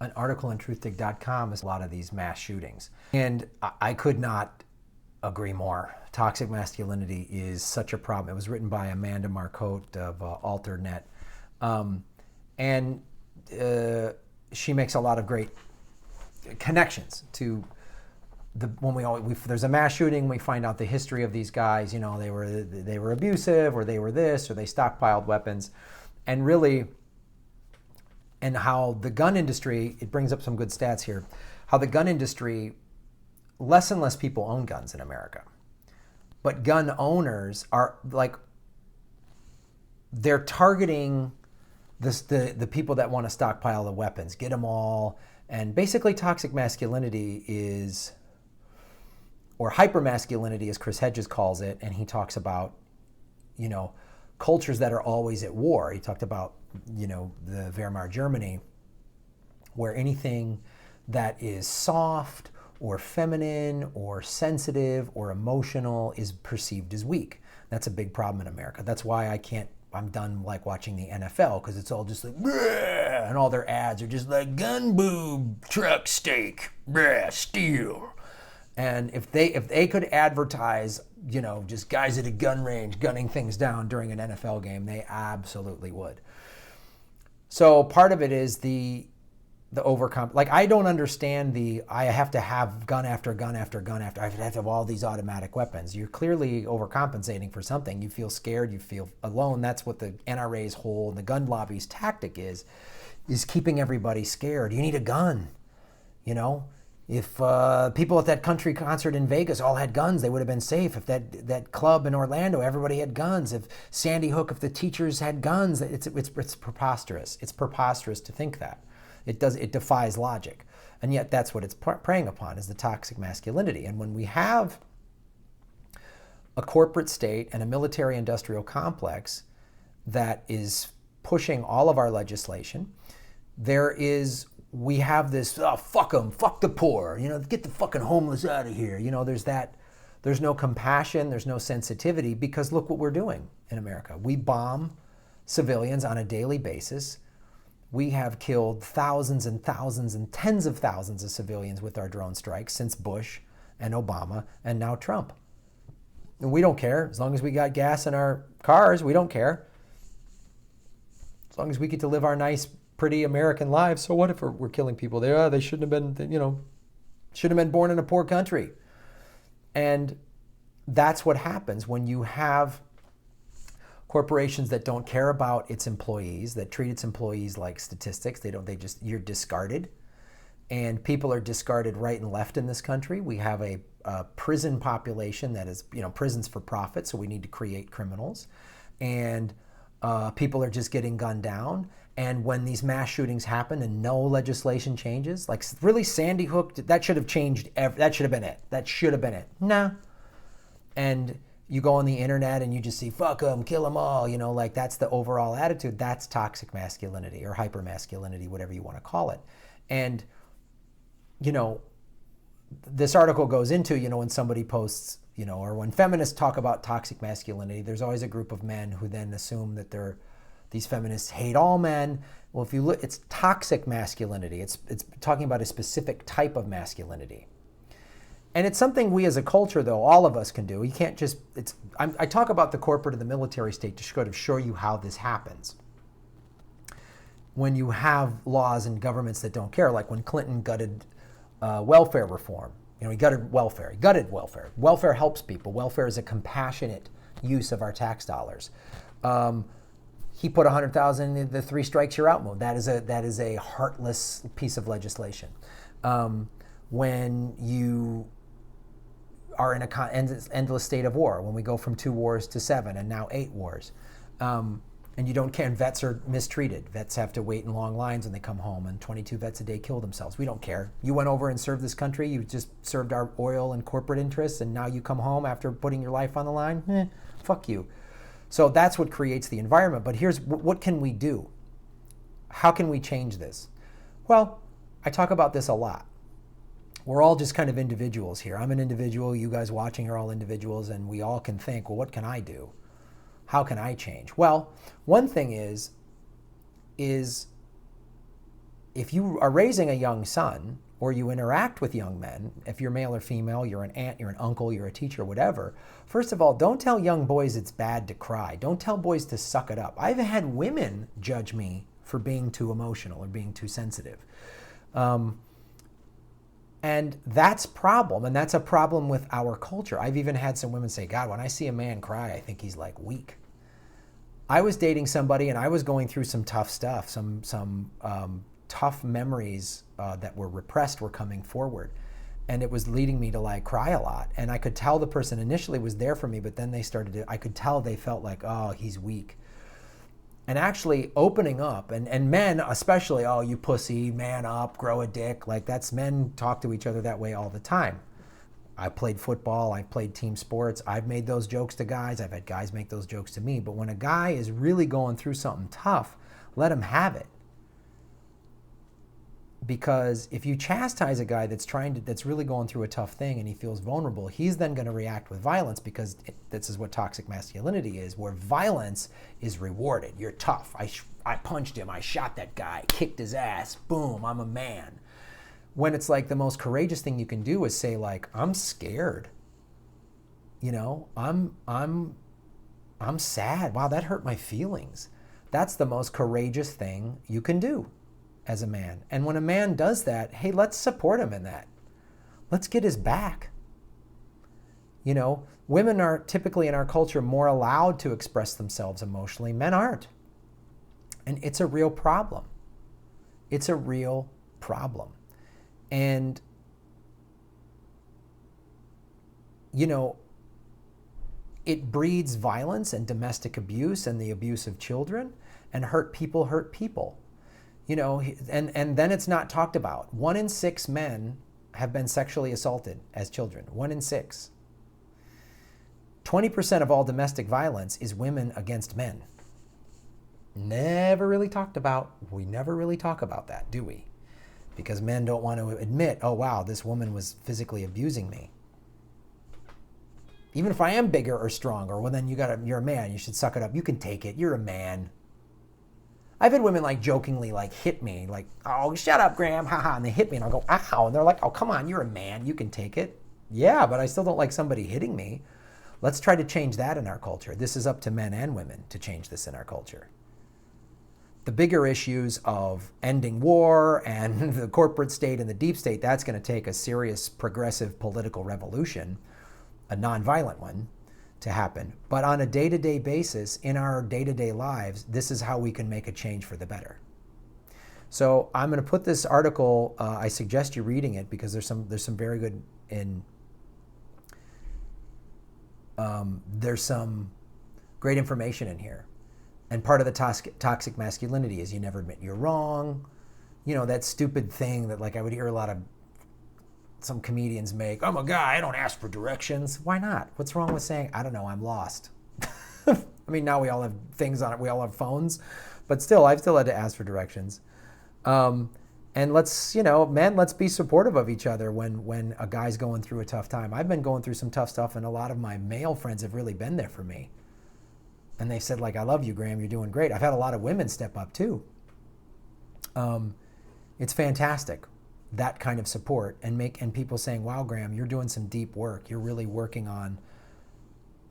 an article on truthdig.com is a lot of these mass shootings. And I could not agree more. Toxic masculinity is such a problem. It was written by Amanda Marcotte of AlterNet. And she makes a lot of great connections to there's a mass shooting, we find out the history of these guys. You know, they were abusive, or they were this, or they stockpiled weapons, and really, and how the gun industry, it brings up some good stats here, how the gun industry, less and less people own guns in America, but gun owners are like, they're targeting the people that want to stockpile the weapons, get them all. And basically toxic masculinity is, or hypermasculinity as Chris Hedges calls it, and he talks about, you know, cultures that are always at war. He talked about, you know, the Weimar Germany, where anything that is soft or feminine or sensitive or emotional is perceived as weak. That's a big problem in America. That's why I'm done like watching the NFL, because it's all just like, bleh, and all their ads are just like gun boob, truck steak, bleh, steel. And if they could advertise, you know, just guys at a gun range gunning things down during an NFL game, they absolutely would. So part of it is the like, I don't understand I have to have gun after gun after gun after, I have to have all these automatic weapons. You're clearly overcompensating for something. You feel scared, you feel alone. That's what the NRA's whole, the gun lobby's tactic is keeping everybody scared. You need a gun, you know? If people at that country concert in Vegas all had guns, they would have been safe. If that club in Orlando, everybody had guns. If Sandy Hook, if the teachers had guns, it's preposterous. It's preposterous to think that. It defies logic. And yet that's what it's preying upon, is the toxic masculinity. And when we have a corporate state and a military industrial complex that is pushing all of our legislation, we have this, oh, fuck them, fuck the poor, you know, get the fucking homeless out of here. You know, there's no compassion, there's no sensitivity, because look what we're doing in America. We bomb civilians on a daily basis. We have killed thousands and thousands and tens of thousands of civilians with our drone strikes since Bush and Obama and now Trump. And we don't care. As long as we got gas in our cars, we don't care. As long as we get to live our nice, pretty American lives, so what if we're killing people? They shouldn't have been, you know, should have been born in a poor country. And that's what happens when you have corporations that don't care about its employees, that treat its employees like statistics. You're discarded. And people are discarded right and left in this country. We have a prison population that is, you know, prisons for profit, so we need to create criminals. And people are just getting gunned down. And when these mass shootings happen and no legislation changes, like really Sandy Hook, that should have changed. That should have been it. That should have been it. Nah. And you go on the internet and you just see, fuck them, kill them all. You know, like that's the overall attitude. That's toxic masculinity or hypermasculinity, whatever you want to call it. And, you know, this article goes into, you know, when somebody posts, you know, or when feminists talk about toxic masculinity, there's always a group of men who then assume that these feminists hate all men. Well, if you look, it's toxic masculinity. It's talking about a specific type of masculinity. And it's something we as a culture, though, all of us can do. You can't just, I talk about the corporate and the military state to sort of show you how this happens. When you have laws and governments that don't care, like when Clinton gutted welfare reform. You know, he gutted welfare. Welfare helps people. Welfare is a compassionate use of our tax dollars. He put 100,000 in the 3 strikes you're out mode. That is a heartless piece of legislation. When you are in an endless state of war, when we go from 2 wars to 7 and now 8 wars, and you don't care, and vets are mistreated. Vets have to wait in long lines when they come home, and 22 vets a day kill themselves. We don't care. You went over and served this country, you just served our oil and corporate interests, and now you come home after putting your life on the line? Fuck you. So that's what creates the environment. But here's, what can we do? How can we change this? Well, I talk about this a lot. We're all just kind of individuals here. I'm an individual, you guys watching are all individuals, and we all can think, well, what can I do? How can I change? Well, one thing is if you are raising a young son or you interact with young men, if you're male or female, you're an aunt, you're an uncle, you're a teacher, whatever, first of all, don't tell young boys it's bad to cry. Don't tell boys to suck it up. I've had women judge me for being too emotional or being too sensitive. And that's a problem, and that's a problem with our culture. I've even had some women say, God, when I see a man cry, I think he's like weak. I was dating somebody and I was going through some tough stuff, some tough memories that were repressed were coming forward. And it was leading me to like cry a lot. And I could tell the person initially was there for me, but then they started to, I could tell they felt like, oh, he's weak. And actually opening up, and men especially, oh, you pussy, man up, grow a dick. Like that's, men talk to each other that way all the time. I played football, I played team sports. I've made those jokes to guys. I've had guys make those jokes to me. But when a guy is really going through something tough, let him have it. Because if you chastise a guy that's really going through a tough thing and he feels vulnerable, he's then going to react with violence, because this is what toxic masculinity is, where violence is rewarded. You're tough. I punched him. I shot that guy. Kicked his ass. Boom. I'm a man. When it's like the most courageous thing you can do is say like, I'm scared. You know, I'm sad. Wow, that hurt my feelings. That's the most courageous thing you can do as a man. And when a man does that, hey, let's support him in that. Let's get his back. You know, women are typically in our culture more allowed to express themselves emotionally. Men aren't. And it's a real problem. It's a real problem. And, you know, it breeds violence and domestic abuse and the abuse of children, and hurt people hurt people. You know, and then it's not talked about. 1 in 6 men have been sexually assaulted as children. 1 in 6. 20% of all domestic violence is women against men. Never really talked about. We never really talk about that, do we? Because men don't want to admit, oh wow, this woman was physically abusing me. Even if I am bigger or stronger, well then you're a man, you should suck it up. You can take it, you're a man. I've had women like jokingly like hit me, like, oh, shut up, Graham, haha, and they hit me and I'll go, ow, and they're like, oh, come on, you're a man, you can take it. Yeah, but I still don't like somebody hitting me. Let's try to change that in our culture. This is up to men and women to change this in our culture. The bigger issues of ending war and the corporate state and the deep state, that's going to take a serious progressive political revolution, a nonviolent one, to happen. But on a day-to-day basis, in our day-to-day lives, this is how we can make a change for the better. So I'm going to put this article, I suggest you reading it, because there's some very good there's some great information in here. And part of the toxic masculinity is you never admit you're wrong. You know, that stupid thing that like I would hear a lot of some comedians make, I'm a guy, I don't ask for directions. Why not? What's wrong with saying, I don't know, I'm lost? I mean, now we all have things on it, we all have phones, but still, I've still had to ask for directions. And let's, you know, men, let's be supportive of each other when a guy's going through a tough time. I've been going through some tough stuff, and a lot of my male friends have really been there for me. And they said, like, I love you, Graham, you're doing great. I've had a lot of women step up too. It's fantastic, that kind of support, and people saying, wow, Graham, you're doing some deep work. You're really working on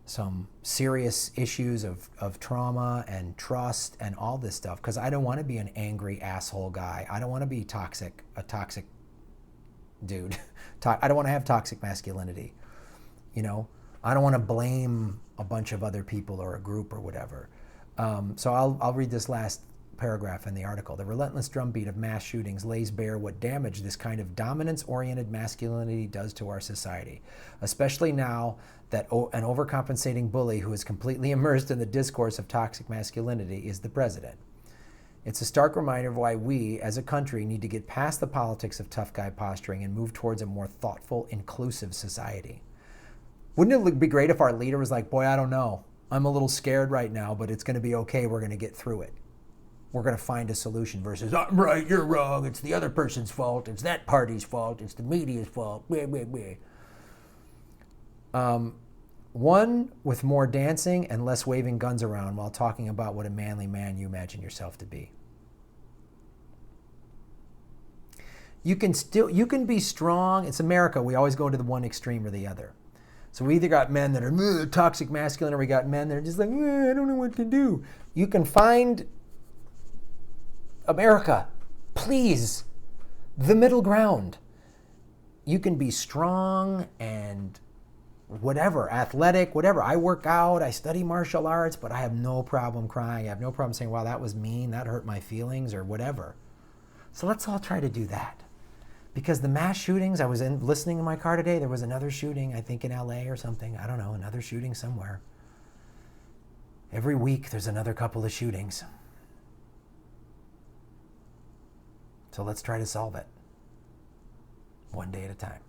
some serious issues of trauma and trust and all this stuff, because I don't want to be an angry asshole guy. I don't want to be a toxic dude. I don't want to have toxic masculinity. You know, I don't want to blame a bunch of other people or a group or whatever. So I'll read this last paragraph in the article. The relentless drumbeat of mass shootings lays bare what damage this kind of dominance-oriented masculinity does to our society, especially now that an overcompensating bully who is completely immersed in the discourse of toxic masculinity is the president. It's a stark reminder of why we, as a country, need to get past the politics of tough guy posturing and move towards a more thoughtful, inclusive society. Wouldn't it be great if our leader was like, boy, I don't know. I'm a little scared right now, but it's going to be okay. We're going to get through it. We're going to find a solution versus, I'm right, you're wrong. It's the other person's fault. It's that party's fault. It's the media's fault. Blah, blah, blah. One with more dancing and less waving guns around while talking about what a manly man you imagine yourself to be. You can be strong. It's America. We always go to the one extreme or the other. So we either got men that are toxic masculine, or we got men that are just like, I don't know what to do. You can find, America, please, the middle ground. You can be strong and whatever, athletic, whatever. I work out, I study martial arts, but I have no problem crying. I have no problem saying, wow, that was mean, that hurt my feelings, or whatever. So let's all try to do that. Because the mass shootings, I was listening in my car today, there was another shooting, I think in LA or something. I don't know, another shooting somewhere. Every week there's another couple of shootings. So let's try to solve it. One day at a time.